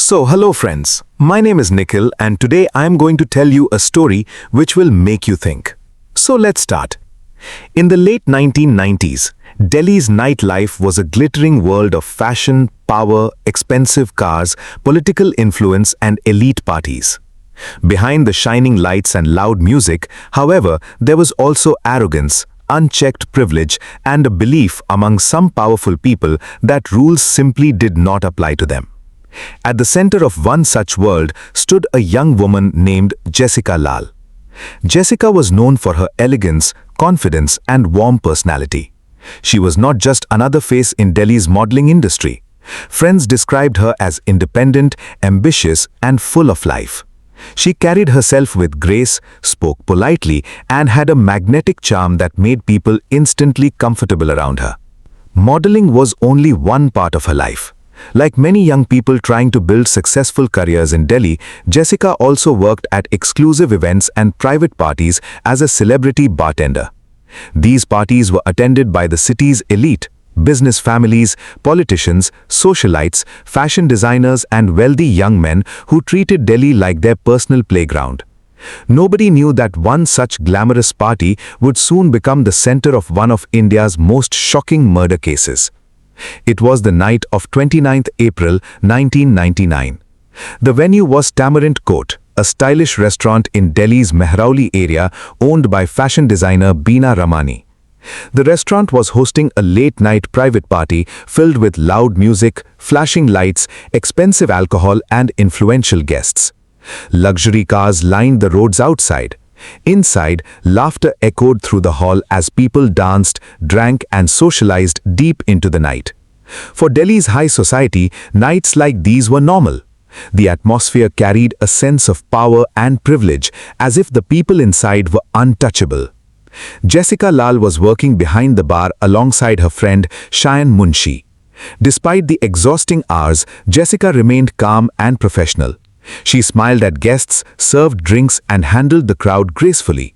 Hello friends. My name is Nikhil and today I am going to tell you a story which will make you think. Let's start. In the late 1990s, Delhi's nightlife was a glittering world of fashion, power, expensive cars, political influence and elite parties. Behind the shining lights and loud music, however, there was also arrogance, unchecked privilege and a belief among some powerful people that rules simply did not apply to them. At the center of one such world stood a young woman named Jessica Lal. Jessica was known for her elegance, confidence and warm personality. She was not just another face in Delhi's modeling industry. Friends described her as independent, ambitious and full of life. She carried herself with grace, spoke politely and had a magnetic charm that made people instantly comfortable around her. Modeling was only one part of her life. Like many young people trying to build successful careers in Delhi, Jessica also worked at exclusive events and private parties as a celebrity bartender. These parties were attended by the city's elite, business families, politicians, socialites, fashion designers and wealthy young men who treated Delhi like their personal playground. Nobody knew that one such glamorous party would soon become the center of one of India's most shocking murder cases. It was the night of 29th April 1999. The venue was Tamarind, a stylish restaurant in Delhi's Mehrauli area owned by fashion designer Beena Ramani. The restaurant was hosting a late-night private party filled with loud music, flashing lights, expensive alcohol and influential guests. Luxury cars lined the roads outside. Inside, laughter echoed through the hall as people danced, drank and socialized deep into the night. For Delhi's high society, nights like these were normal. The atmosphere carried a sense of power and privilege, as if the people inside were untouchable. Jessica Lal was working behind the bar alongside her friend Shayan Munshi. Despite the exhausting hours, Jessica remained calm and professional. She smiled at guests, served drinks and handled the crowd gracefully.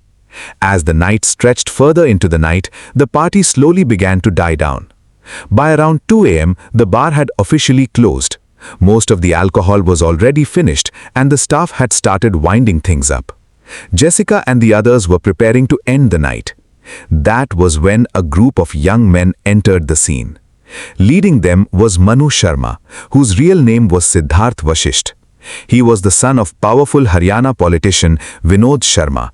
As the night stretched further into the night, the party slowly began to die down. By around 2 a.m., the bar had officially closed. Most of the alcohol was already finished and the staff had started winding things up. Jessica and the others were preparing to end the night. That was when a group of young men entered the scene. Leading them was Manu Sharma, whose real name was Siddharth Vashisht. He was the son of powerful Haryana politician Vinod Sharma.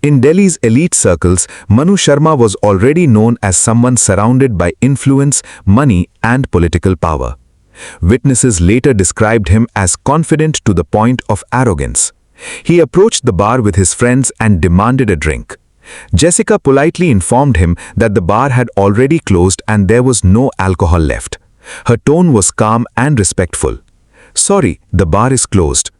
In Delhi's elite circles, Manu Sharma was already known as someone surrounded by influence, money and political power. Witnesses later described him as confident to the point of arrogance. He approached the bar with his friends and demanded a drink. Jessica politely informed him that the bar had already closed and there was no alcohol left. Her tone was calm and respectful. "Sorry, the bar is closed."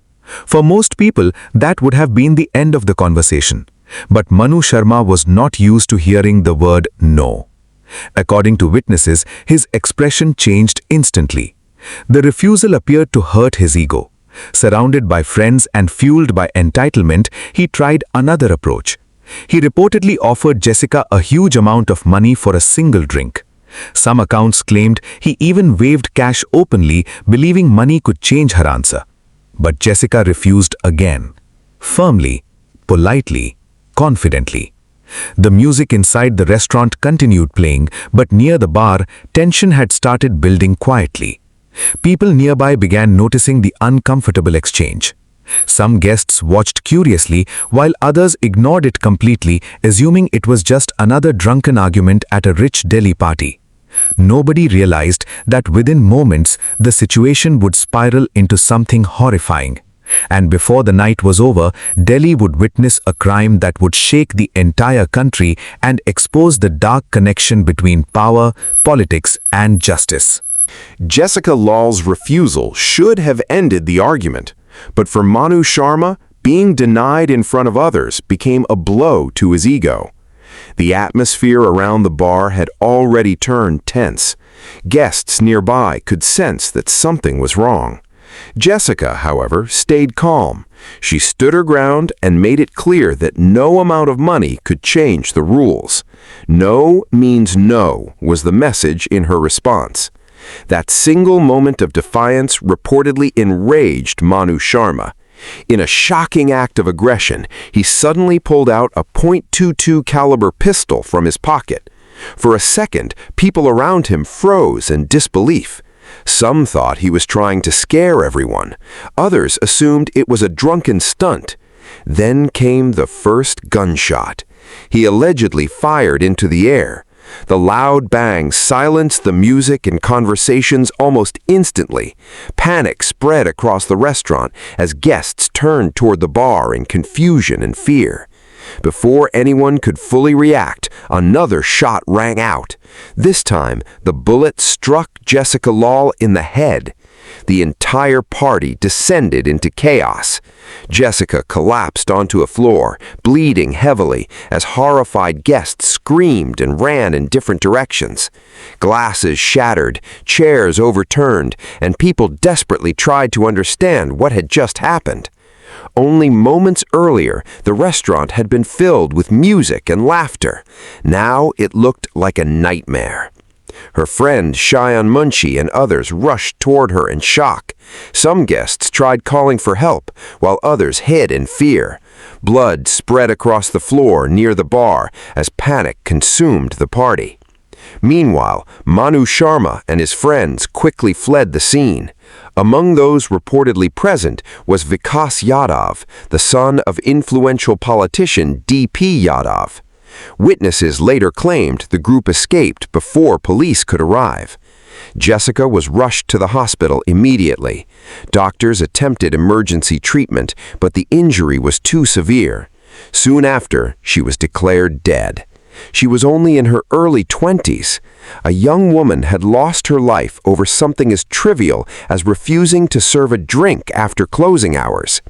For most people, that would have been the end of the conversation. But Manu Sharma was not used to hearing the word no. According to witnesses, his expression changed instantly. The refusal appeared to hurt his ego. Surrounded by friends and fueled by entitlement, he tried another approach. He reportedly offered Jessica a huge amount of money for a single drink. Some accounts claimed he even waved cash openly, believing money could change her answer. But Jessica refused again. Firmly, politely, confidently. The music inside the restaurant continued playing, but near the bar, tension had started building quietly. People nearby began noticing the uncomfortable exchange. Some guests watched curiously, while others ignored it completely, assuming it was just another drunken argument at a rich Delhi party. Nobody realized that within moments, the situation would spiral into something horrifying. And before the night was over, Delhi would witness a crime that would shake the entire country and expose the dark connection between power, politics, and justice. Jessica Lal's refusal should have ended the argument, but for Manu Sharma, being denied in front of others became a blow to his ego. The atmosphere around the bar had already turned tense. Guests nearby could sense that something was wrong. Jessica, however, stayed calm. She stood her ground and made it clear that no amount of money could change the rules. No means no was the message in her response. That single moment of defiance reportedly enraged Manu Sharma. In a shocking act of aggression, he suddenly pulled out a .22 caliber pistol from his pocket. For a second, people around him froze in disbelief. Some thought he was trying to scare everyone. Others assumed it was a drunken stunt. Then came the first gunshot. He allegedly fired into the air. The loud bang silenced the music and conversations almost instantly. Panic spread across the restaurant as guests turned toward the bar in confusion and fear. Before anyone could fully react, another shot rang out. This time, the bullet struck Jessica Lal in the head. The entire party descended into chaos. Jessica collapsed onto a floor, bleeding heavily, as horrified guests screamed and ran in different directions. Glasses shattered, chairs overturned, and people desperately tried to understand what had just happened. Only moments earlier, the restaurant had been filled with music and laughter. Now it looked like a nightmare. Her friend Cheyenne Munchie and others rushed toward her in shock. Some guests tried calling for help, while others hid in fear. Blood spread across the floor near the bar as panic consumed the party. Meanwhile, Manu Sharma and his friends quickly fled the scene. Among those reportedly present was Vikas Yadav, the son of influential politician D.P. Yadav. Witnesses later claimed the group escaped before police could arrive. Jessica was rushed to the hospital immediately. Doctors attempted emergency treatment, but the injury was too severe. Soon after, she was declared dead. She was only in her early 20s. A young woman had lost her life over something as trivial as refusing to serve a drink after closing hours.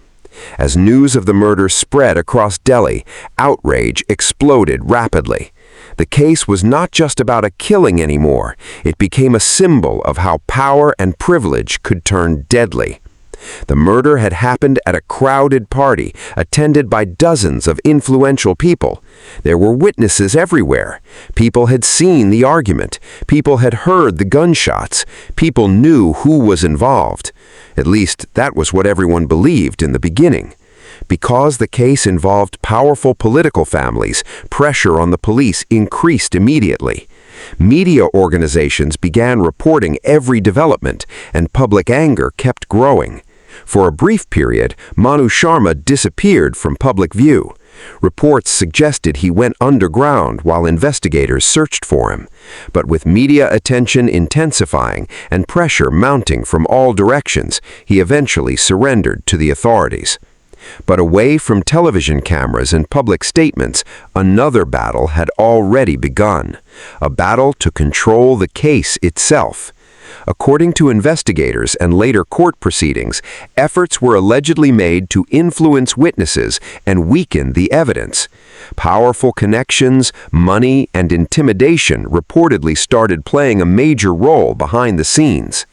As news of the murder spread across Delhi, outrage exploded rapidly. The case was not just about a killing anymore. It became a symbol of how power and privilege could turn deadly. The murder had happened at a crowded party, attended by dozens of influential people. There were witnesses everywhere. People had seen the argument. People had heard the gunshots. People knew who was involved. At least, that was what everyone believed in the beginning. Because the case involved powerful political families, pressure on the police increased immediately. Media organizations began reporting every development, and public anger kept growing. For a brief period, Manu Sharma disappeared from public view. Reports suggested he went underground while investigators searched for him. But with media attention intensifying and pressure mounting from all directions, he eventually surrendered to the authorities. But away from television cameras and public statements, another battle had already begun. A battle to control the case itself. According to investigators and later court proceedings, efforts were allegedly made to influence witnesses and weaken the evidence. Powerful connections, money, and intimidation reportedly started playing a major role behind the scenes.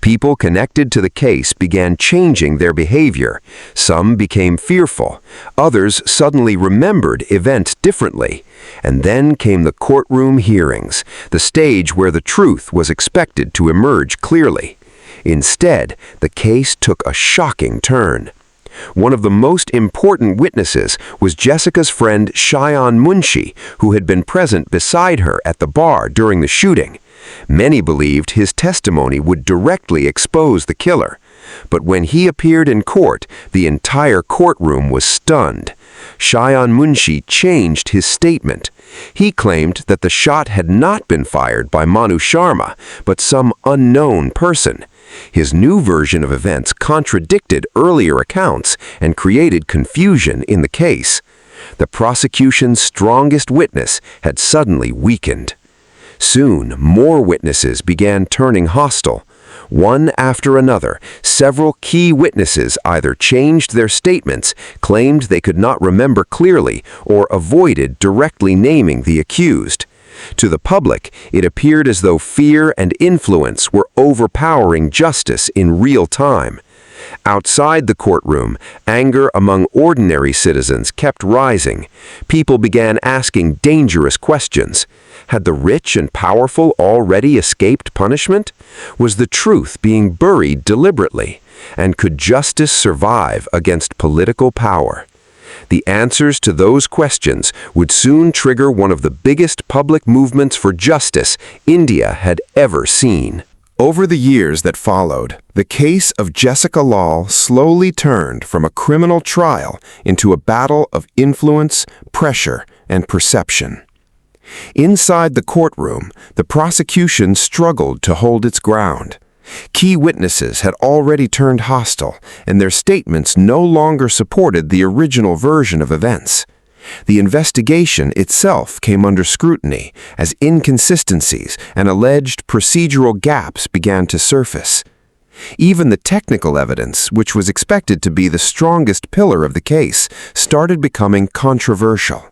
People connected to the case began changing their behavior. Some became fearful. Others suddenly remembered events differently. And then came the courtroom hearings, the stage where the truth was expected to emerge clearly. Instead, the case took a shocking turn. One of the most important witnesses was Jessica's friend Cheyenne Munchie, who had been present beside her at the bar during the shooting. Many believed his testimony would directly expose the killer. But when he appeared in court, the entire courtroom was stunned. Cheyenne Munchie changed his statement. He claimed that the shot had not been fired by Manu Sharma, but some unknown person. His new version of events contradicted earlier accounts and created confusion in the case. The prosecution's strongest witness had suddenly weakened. Soon, more witnesses began turning hostile. One after another, several key witnesses either changed their statements, claimed they could not remember clearly, or avoided directly naming the accused. To the public, it appeared as though fear and influence were overpowering justice in real time. Outside the courtroom, anger among ordinary citizens kept rising. People began asking dangerous questions. Had the rich and powerful already escaped punishment? Was the truth being buried deliberately? And could justice survive against political power? The answers to those questions would soon trigger one of the biggest public movements for justice India had ever seen. Over the years that followed, the case of Jessica Lal slowly turned from a criminal trial into a battle of influence, pressure, and perception. Inside the courtroom, the prosecution struggled to hold its ground. Key witnesses had already turned hostile, and their statements no longer supported the original version of events. The investigation itself came under scrutiny as inconsistencies and alleged procedural gaps began to surface. Even the technical evidence, which was expected to be the strongest pillar of the case, started becoming controversial.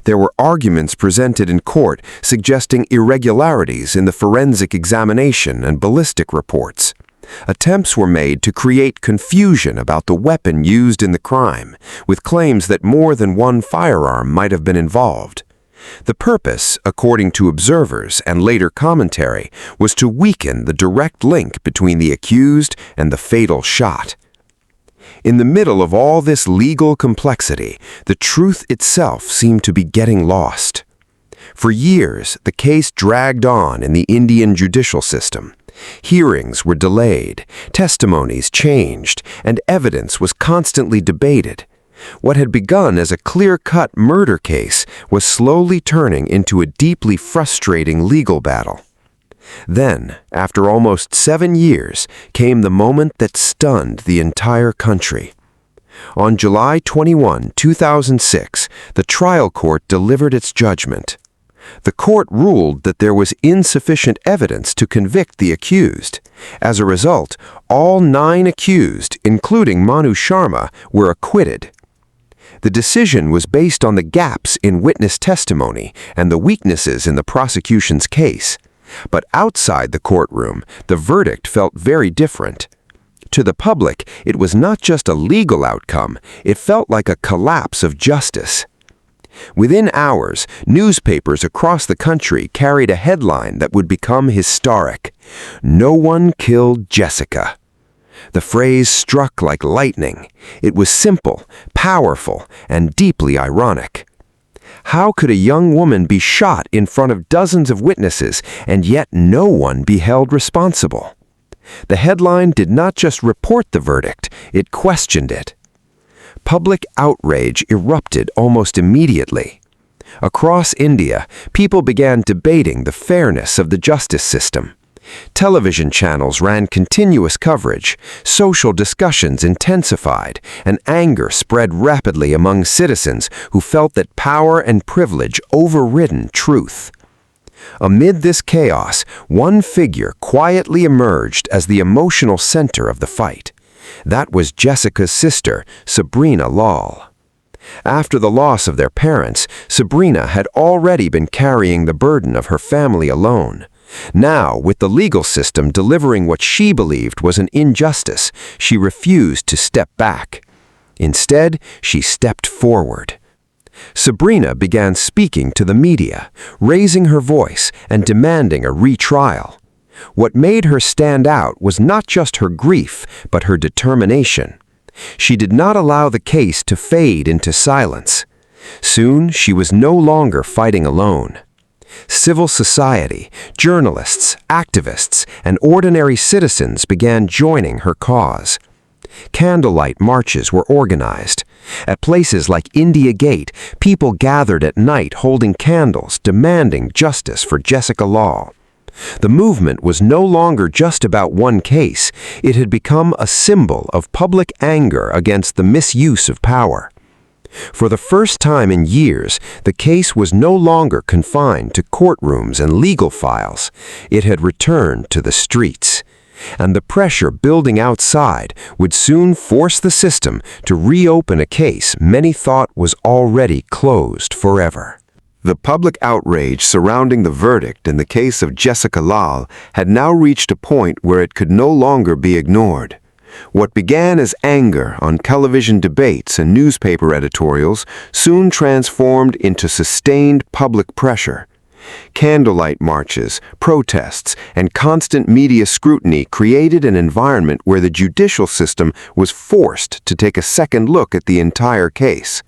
There were arguments presented in court suggesting irregularities in the forensic examination and ballistic reports. Attempts were made to create confusion about the weapon used in the crime, with claims that more than one firearm might have been involved. The purpose, according to observers and later commentary, was to weaken the direct link between the accused and the fatal shot. In the middle of all this legal complexity, the truth itself seemed to be getting lost. For years, the case dragged on in the Indian judicial system. Hearings were delayed, testimonies changed, and evidence was constantly debated. What had begun as a clear-cut murder case was slowly turning into a deeply frustrating legal battle. Then, after almost 7 years, came the moment that stunned the entire country. On July 21, 2006, the trial court delivered its judgment. The court ruled that there was insufficient evidence to convict the accused. As a result, all 9 accused, including Manu Sharma, were acquitted. The decision was based on the gaps in witness testimony and the weaknesses in the prosecution's case. But outside the courtroom, the verdict felt very different. To the public, it was not just a legal outcome, it felt like a collapse of justice. Within hours, newspapers across the country carried a headline that would become historic: "No one killed Jessica." The phrase struck like lightning. It was simple, powerful, and deeply ironic. How could a young woman be shot in front of dozens of witnesses and yet no one be held responsible? The headline did not just report the verdict, it questioned it. Public outrage erupted almost immediately. Across India, people began debating the fairness of the justice system. Television channels ran continuous coverage, social discussions intensified, and anger spread rapidly among citizens who felt that power and privilege overridden truth. Amid this chaos, one figure quietly emerged as the emotional center of the fight. That was Jessica's sister, Sabrina Lal. After the loss of their parents, Sabrina had already been carrying the burden of her family alone. Now, with the legal system delivering what she believed was an injustice, she refused to step back. Instead, she stepped forward. Sabrina began speaking to the media, raising her voice and demanding a retrial. What made her stand out was not just her grief, but her determination. She did not allow the case to fade into silence. Soon, she was no longer fighting alone. Civil society, journalists, activists, and ordinary citizens began joining her cause. Candlelight marches were organized. At places like India Gate, people gathered at night holding candles, demanding justice for Jessica Lal. The movement was no longer just about one case. It had become a symbol of public anger against the misuse of power. For the first time in years, the case was no longer confined to courtrooms and legal files. It had returned to the streets. And the pressure building outside would soon force the system to reopen a case many thought was already closed forever. The public outrage surrounding the verdict in the case of Jessica Lal had now reached a point where it could no longer be ignored. What began as anger on television debates and newspaper editorials soon transformed into sustained public pressure. Candlelight marches, protests, and constant media scrutiny created an environment where the judicial system was forced to take a second look at the entire case.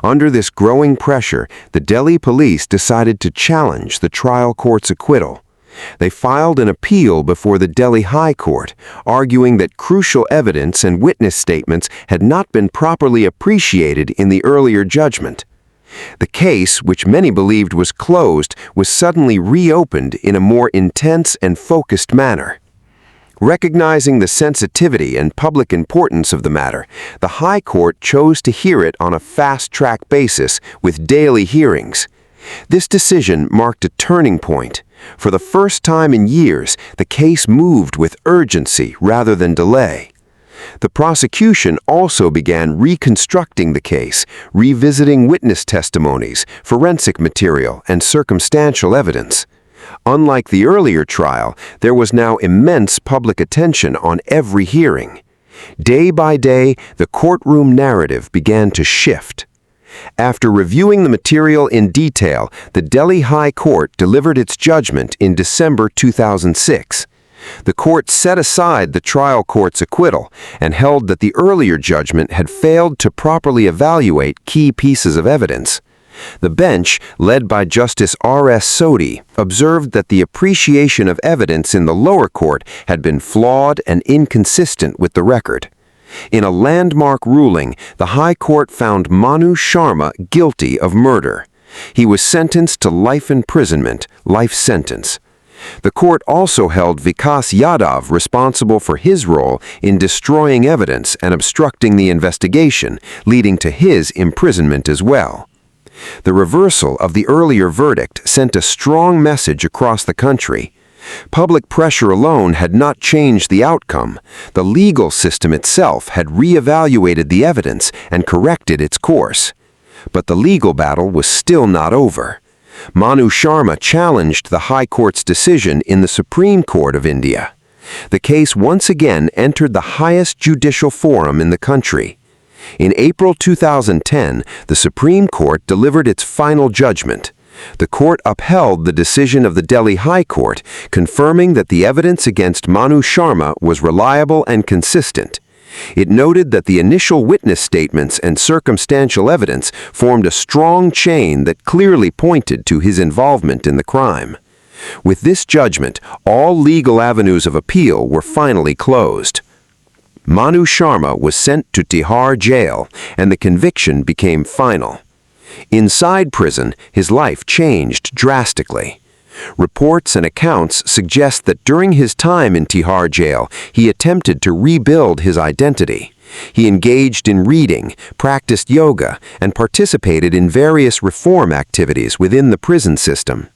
Under this growing pressure, the Delhi police decided to challenge the trial court's acquittal. They filed an appeal before the Delhi High Court, arguing that crucial evidence and witness statements had not been properly appreciated in the earlier judgment. The case, which many believed was closed, was suddenly reopened in a more intense and focused manner. Recognizing the sensitivity and public importance of the matter, the High Court chose to hear it on a fast-track basis with daily hearings. This decision marked a turning point. For the first time in years, the case moved with urgency rather than delay. The prosecution also began reconstructing the case, revisiting witness testimonies, forensic material, and circumstantial evidence. Unlike the earlier trial, there was now immense public attention on every hearing. Day by day, the courtroom narrative began to shift. After reviewing the material in detail, the Delhi High Court delivered its judgment in December 2006. The court set aside the trial court's acquittal and held that the earlier judgment had failed to properly evaluate key pieces of evidence. The bench, led by Justice R.S. Sodhi, observed that the appreciation of evidence in the lower court had been flawed and inconsistent with the record. In a landmark ruling, the High Court found Manu Sharma guilty of murder. He was sentenced to life imprisonment, life sentence. The court also held Vikas Yadav responsible for his role in destroying evidence and obstructing the investigation, leading to his imprisonment as well. The reversal of the earlier verdict sent a strong message across the country. Public pressure alone had not changed the outcome. The legal system itself had reevaluated the evidence and corrected its course. But the legal battle was still not over. Manu Sharma challenged the High Court's decision in the Supreme Court of India. The case once again entered the highest judicial forum in the country. In April 2010, the Supreme Court delivered its final judgment. The court upheld the decision of the Delhi High Court, confirming that the evidence against Manu Sharma was reliable and consistent. It noted that the initial witness statements and circumstantial evidence formed a strong chain that clearly pointed to his involvement in the crime. With this judgment, all legal avenues of appeal were finally closed. Manu Sharma was sent to Tihar jail, and the conviction became final. Inside prison, his life changed drastically. Reports and accounts suggest that during his time in Tihar jail, he attempted to rebuild his identity. He engaged in reading, practiced yoga, and participated in various reform activities within the prison system.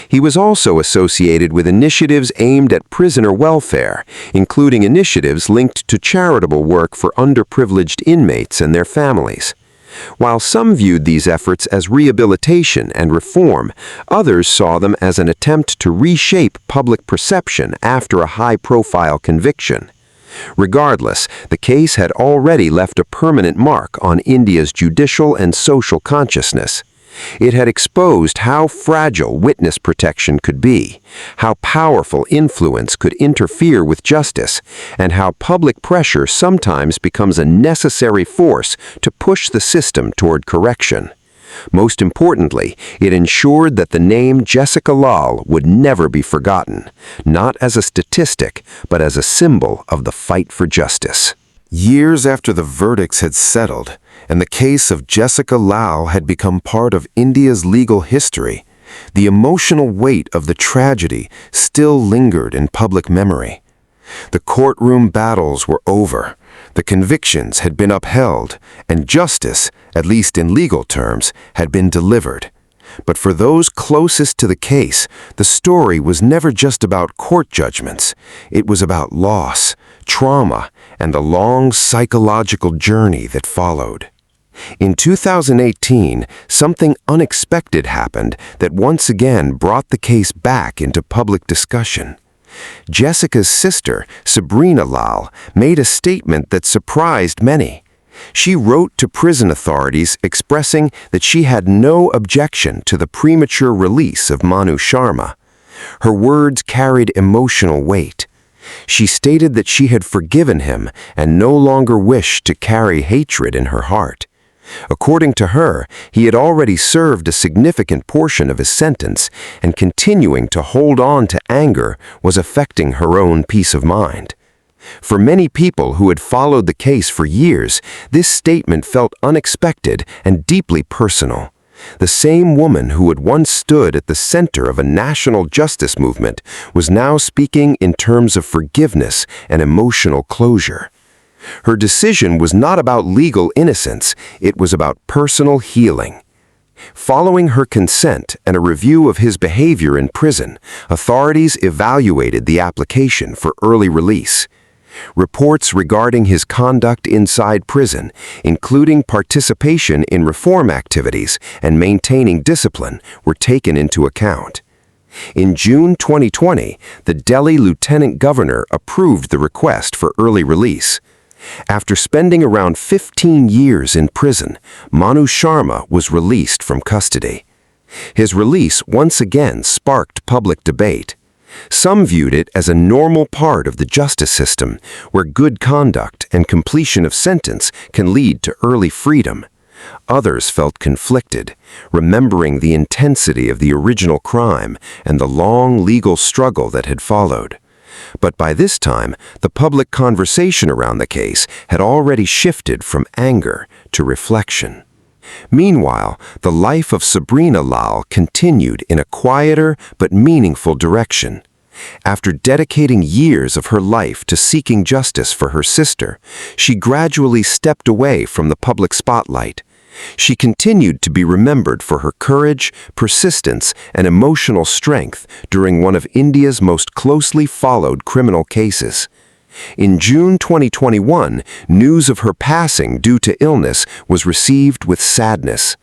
He was also associated with initiatives aimed at prisoner welfare, including initiatives linked to charitable work for underprivileged inmates and their families. While some viewed these efforts as rehabilitation and reform, others saw them as an attempt to reshape public perception after a high-profile conviction. Regardless, the case had already left a permanent mark on India's judicial and social consciousness. It had exposed how fragile witness protection could be, how powerful influence could interfere with justice, and how public pressure sometimes becomes a necessary force to push the system toward correction. Most importantly, it ensured that the name Jessica Lal would never be forgotten, not as a statistic, but as a symbol of the fight for justice. Years after the verdicts had settled, and the case of Jessica Lal had become part of India's legal history, the emotional weight of the tragedy still lingered in public memory. The courtroom battles were over, the convictions had been upheld, and justice, at least in legal terms, had been delivered. But for those closest to the case, the story was never just about court judgments. It was about loss, trauma, and the long psychological journey that followed. In 2018, something unexpected happened that once again brought the case back into public discussion. Jessica's sister, Sabrina Lal, made a statement that surprised many. She wrote to prison authorities expressing that she had no objection to the premature release of Manu Sharma. Her words carried emotional weight. She stated that she had forgiven him and no longer wished to carry hatred in her heart. According to her, he had already served a significant portion of his sentence, and continuing to hold on to anger was affecting her own peace of mind. For many people who had followed the case for years, this statement felt unexpected and deeply personal. The same woman who had once stood at the center of a national justice movement was now speaking in terms of forgiveness and emotional closure. Her decision was not about legal innocence, it was about personal healing. Following her consent and a review of his behavior in prison, authorities evaluated the application for early release. Reports regarding his conduct inside prison, including participation in reform activities and maintaining discipline, were taken into account. In June 2020, the Delhi Lieutenant Governor approved the request for early release. After spending around 15 years in prison, Manu Sharma was released from custody. His release once again sparked public debate. Some viewed it as a normal part of the justice system, where good conduct and completion of sentence can lead to early freedom. Others felt conflicted, remembering the intensity of the original crime and the long legal struggle that had followed. But by this time, the public conversation around the case had already shifted from anger to reflection. Meanwhile, the life of Sabrina Lal continued in a quieter but meaningful direction. After dedicating years of her life to seeking justice for her sister, she gradually stepped away from the public spotlight. She continued to be remembered for her courage, persistence, and emotional strength during one of India's most closely followed criminal cases. In June 2021, news of her passing due to illness was received with sadness.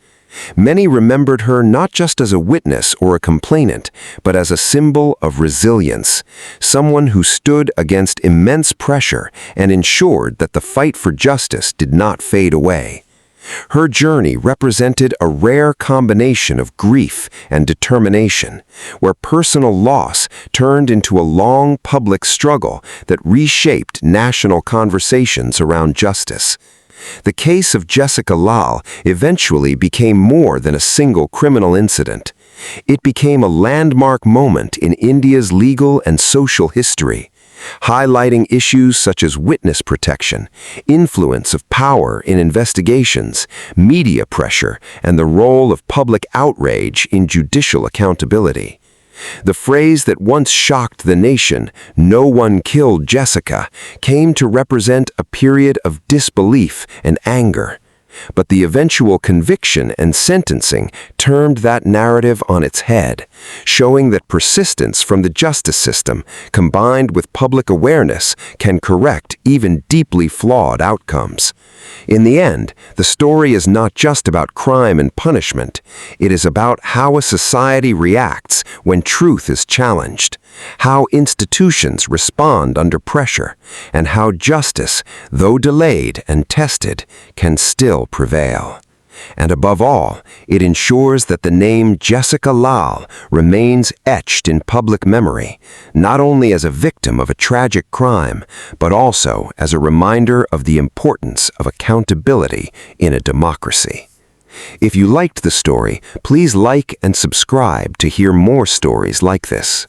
Many remembered her not just as a witness or a complainant, but as a symbol of resilience, someone who stood against immense pressure and ensured that the fight for justice did not fade away. Her journey represented a rare combination of grief and determination, where personal loss turned into a long public struggle that reshaped national conversations around justice. The case of Jessica Lal eventually became more than a single criminal incident. It became a landmark moment in India's legal and social history, highlighting issues such as witness protection, influence of power in investigations, media pressure, and the role of public outrage in judicial accountability. The phrase that once shocked the nation, "No one killed Jessica," came to represent a period of disbelief and anger. But the eventual conviction and sentencing turned that narrative on its head, showing that persistence from the justice system, combined with public awareness, can correct even deeply flawed outcomes. In the end, the story is not just about crime and punishment. It is about how a society reacts when truth is challenged, how institutions respond under pressure, and how justice, though delayed and tested, can still prevail. And above all, it ensures that the name Jessica Lal remains etched in public memory, not only as a victim of a tragic crime, but also as a reminder of the importance of accountability in a democracy. If you liked the story, please like and subscribe to hear more stories like this.